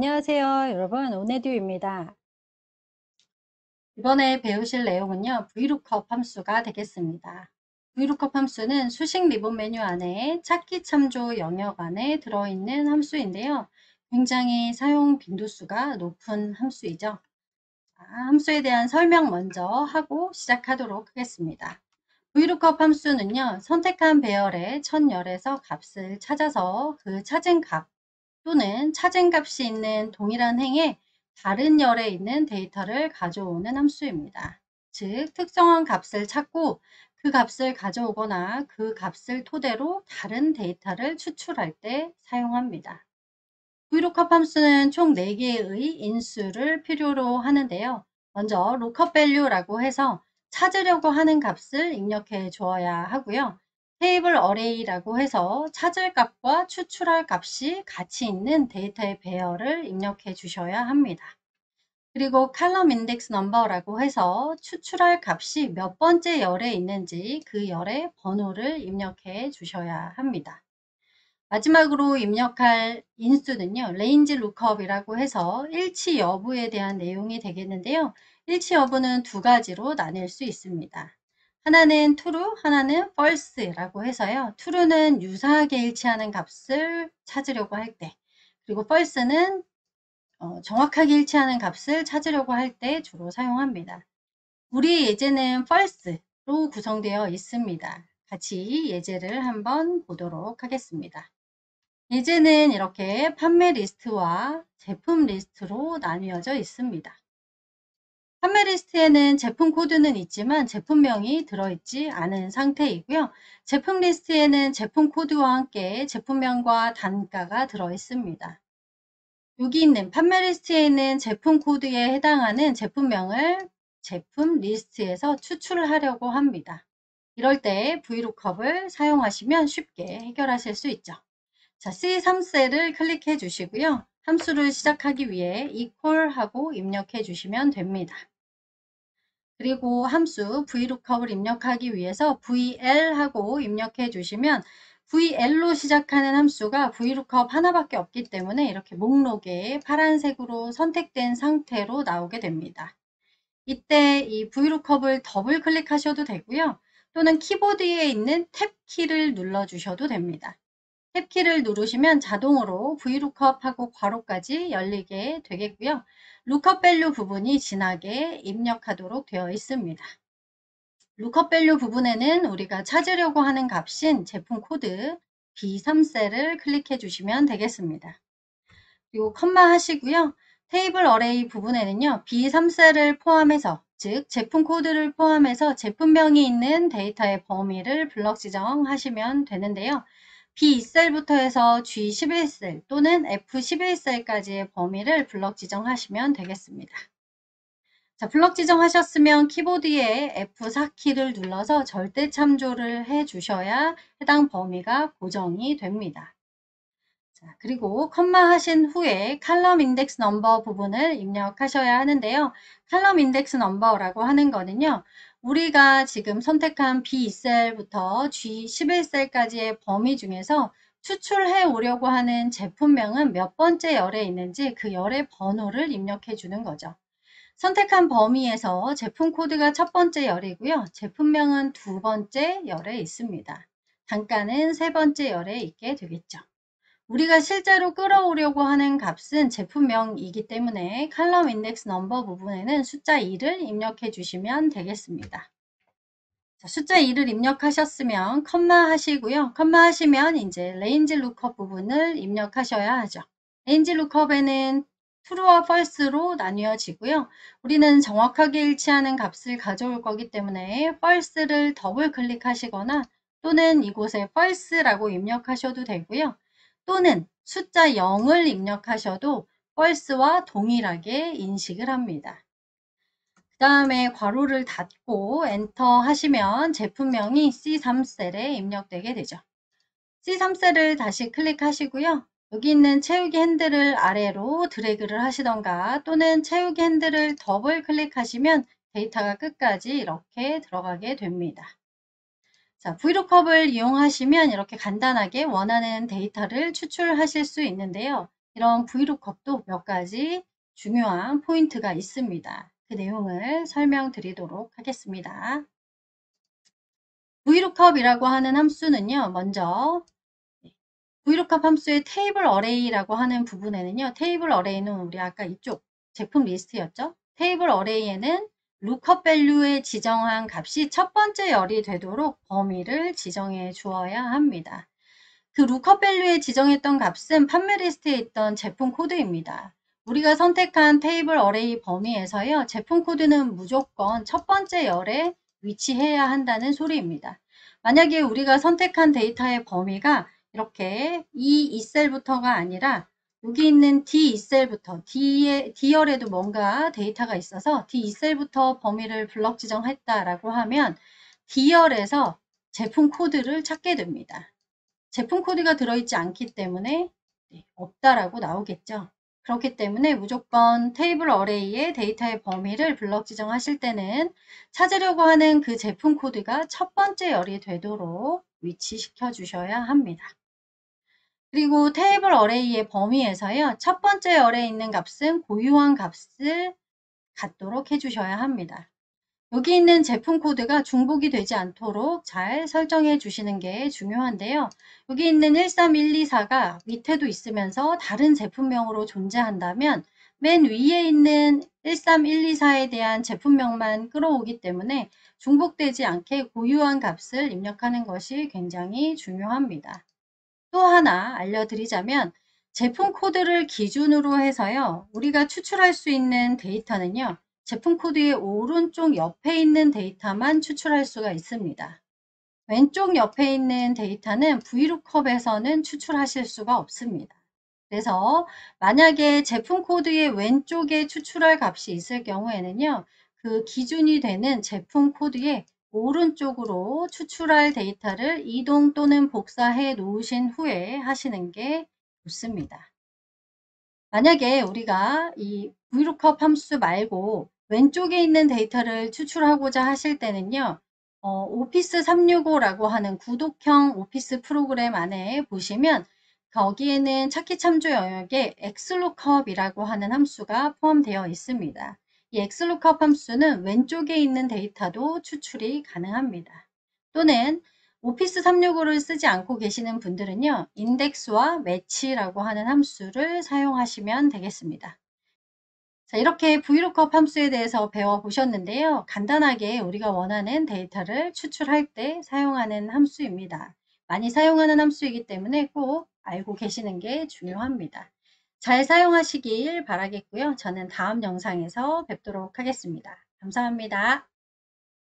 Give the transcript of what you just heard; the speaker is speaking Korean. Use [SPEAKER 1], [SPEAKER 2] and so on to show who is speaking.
[SPEAKER 1] 안녕하세요, 여러분. 오네듀입니다. 이번에 배우실 내용은요, VLOOKUP 함수가 되겠습니다. VLOOKUP 함수는 수식 리본 메뉴 안에 찾기 참조 영역 안에 들어있는 함수인데요. 굉장히 사용 빈도수가 높은 함수이죠. 자, 함수에 대한 설명 먼저 하고 시작하도록 하겠습니다. VLOOKUP 함수는요, 선택한 배열의 첫 열에서 값을 찾아서 그 찾은 값 또는 찾은 값이 있는 동일한 행에 다른 열에 있는 데이터를 가져오는 함수입니다. 즉, 특정한 값을 찾고 그 값을 가져오거나 그 값을 토대로 다른 데이터를 추출할 때 사용합니다. VLOOKUP 함수는 총 4개의 인수를 필요로 하는데요. 먼저 lookup value라고 해서 찾으려고 하는 값을 입력해 주어야 하고요. 테이블 어레이라고 해서 찾을 값과 추출할 값이 같이 있는 데이터의 배열을 입력해 주셔야 합니다. 그리고 column index number라고 해서 추출할 값이 몇 번째 열에 있는지 그 열의 번호를 입력해 주셔야 합니다. 마지막으로 입력할 인수는요, range lookup이라고 해서 일치 여부에 대한 내용이 되겠는데요. 일치 여부는 두 가지로 나뉠 수 있습니다. 하나는 true, 하나는 false라고 해서요. true는 유사하게 일치하는 값을 찾으려고 할 때, 그리고 false는 정확하게 일치하는 값을 찾으려고 할 때 주로 사용합니다. 우리 예제는 false로 구성되어 있습니다. 같이 예제를 한번 보도록 하겠습니다. 예제는 이렇게 판매 리스트와 제품 리스트로 나뉘어져 있습니다. 판매 리스트에는 제품 코드는 있지만 제품명이 들어있지 않은 상태이고요. 제품 리스트에는 제품 코드와 함께 제품명과 단가가 들어있습니다. 여기 있는 판매 리스트에 있는 제품 코드에 해당하는 제품명을 제품 리스트에서 추출하려고 합니다. 이럴 때 VLOOKUP을 사용하시면 쉽게 해결하실 수 있죠. 자, C3셀을 클릭해 주시고요. 함수를 시작하기 위해 equal 하고 입력해 주시면 됩니다. 그리고 함수 VLOOKUP을 입력하기 위해서 VL 하고 입력해 주시면 VL로 시작하는 함수가 VLOOKUP 하나밖에 없기 때문에 이렇게 목록에 파란색으로 선택된 상태로 나오게 됩니다. 이때 이 VLOOKUP을 더블 클릭하셔도 되고요. 또는 키보드에 있는 탭 키를 눌러 주셔도 됩니다. 탭키를 누르시면 자동으로 VLOOKUP하고 괄호까지 열리게 되겠고요. lookup value 부분이 진하게 입력하도록 되어 있습니다. lookup value 부분에는 우리가 찾으려고 하는 값인 제품 코드 B3셀을 클릭해 주시면 되겠습니다. 그리고 컴마 하시고요. 테이블 어레이 부분에는요. B3셀을 포함해서 즉 제품 코드를 포함해서 제품명이 있는 데이터의 범위를 블럭 지정하시면 되는데요. B2셀부터 해서 G11셀 또는 F11셀까지의 범위를 블럭 지정하시면 되겠습니다. 자, 블럭 지정하셨으면 키보드에 F4키를 눌러서 절대 참조를 해 주셔야 해당 범위가 고정이 됩니다. 자, 그리고 컴마 하신 후에 칼럼 인덱스 넘버 부분을 입력하셔야 하는데요. 칼럼 인덱스 넘버라고 하는 거는요. 우리가 지금 선택한 B2셀부터 G11셀까지의 범위 중에서 추출해 오려고 하는 제품명은 몇 번째 열에 있는지 그 열의 번호를 입력해 주는 거죠. 선택한 범위에서 제품 코드가 첫 번째 열이고요. 제품명은 두 번째 열에 있습니다. 단가는 세 번째 열에 있게 되겠죠. 우리가 실제로 끌어오려고 하는 값은 제품명이기 때문에 칼럼 인덱스 넘버 부분에는 숫자 2를 입력해 주시면 되겠습니다. 자, 숫자 2를 입력하셨으면 컴마 하시고요. 컴마 하시면 이제 range lookup 부분을 입력하셔야 하죠. range lookup에는 true와 false로 나뉘어지고요. 우리는 정확하게 일치하는 값을 가져올 거기 때문에 false를 더블 클릭하시거나 또는 이곳에 false라고 입력하셔도 되고요. 또는 숫자 0을 입력하셔도 false와 동일하게 인식을 합니다. 그 다음에 괄호를 닫고 엔터 하시면 제품명이 C3셀에 입력되게 되죠. C3셀을 다시 클릭하시고요. 여기 있는 채우기 핸들을 아래로 드래그를 하시던가 또는 채우기 핸들을 더블 클릭하시면 데이터가 끝까지 이렇게 들어가게 됩니다. 자, VLOOKUP을 이용하시면 이렇게 간단하게 원하는 데이터를 추출하실 수 있는데요. 이런 VLOOKUP도 몇 가지 중요한 포인트가 있습니다. 그 내용을 설명드리도록 하겠습니다. VLOOKUP이라고 하는 함수는요. 먼저 VLOOKUP 함수의 테이블 어레이라고 하는 부분에는요. 테이블 어레이는 우리 아까 이쪽 제품 리스트였죠. 테이블 어레이에는 lookup value에 지정한 값이 첫 번째 열이 되도록 범위를 지정해 주어야 합니다. 그 lookup value에 지정했던 값은 판매 리스트에 있던 제품 코드입니다. 우리가 선택한 테이블 어레이 범위에서요. 제품 코드는 무조건 첫 번째 열에 위치해야 한다는 소리입니다. 만약에 우리가 선택한 데이터의 범위가 이렇게 이 셀부터가 아니라 여기 있는 D2셀부터 D열에도 뭔가 데이터가 있어서 D2셀부터 범위를 블럭 지정했다라고 하면 D열에서 제품 코드를 찾게 됩니다. 제품 코드가 들어있지 않기 때문에 없다라고 나오겠죠. 그렇기 때문에 무조건 테이블 어레이의 데이터의 범위를 블럭 지정하실 때는 찾으려고 하는 그 제품 코드가 첫 번째 열이 되도록 위치시켜 주셔야 합니다. 그리고 테이블 어레이의 범위에서요. 첫 번째 열에 있는 값은 고유한 값을 갖도록 해주셔야 합니다. 여기 있는 제품 코드가 중복이 되지 않도록 잘 설정해 주시는 게 중요한데요. 여기 있는 13124가 밑에도 있으면서 다른 제품명으로 존재한다면 맨 위에 있는 13124에 대한 제품명만 끌어오기 때문에 중복되지 않게 고유한 값을 입력하는 것이 굉장히 중요합니다. 또 하나 알려드리자면 제품 코드를 기준으로 해서요. 우리가 추출할 수 있는 데이터는요. 제품 코드의 오른쪽 옆에 있는 데이터만 추출할 수가 있습니다. 왼쪽 옆에 있는 데이터는 VLOOKUP에서는 추출하실 수가 없습니다. 그래서 만약에 제품 코드의 왼쪽에 추출할 값이 있을 경우에는요. 그 기준이 되는 제품 코드의 오른쪽으로 추출할 데이터를 이동 또는 복사해 놓으신 후에 하시는 게 좋습니다. 만약에 우리가 이 VLOOKUP 함수 말고 왼쪽에 있는 데이터를 추출하고자 하실 때는요. 오피스 365라고 하는 구독형 오피스 프로그램 안에 보시면 거기에는 찾기 참조 영역에 XLOOKUP이라고 하는 함수가 포함되어 있습니다. 이 XLOOKUP 함수는 왼쪽에 있는 데이터도 추출이 가능합니다. 또는 오피스 365를 쓰지 않고 계시는 분들은요. 인덱스와 매치라고 하는 함수를 사용하시면 되겠습니다. 자, 이렇게 VLOOKUP 함수에 대해서 배워보셨는데요. 간단하게 우리가 원하는 데이터를 추출할 때 사용하는 함수입니다. 많이 사용하는 함수이기 때문에 꼭 알고 계시는 게 중요합니다. 잘 사용하시길 바라겠고요. 저는 다음 영상에서 뵙도록 하겠습니다. 감사합니다.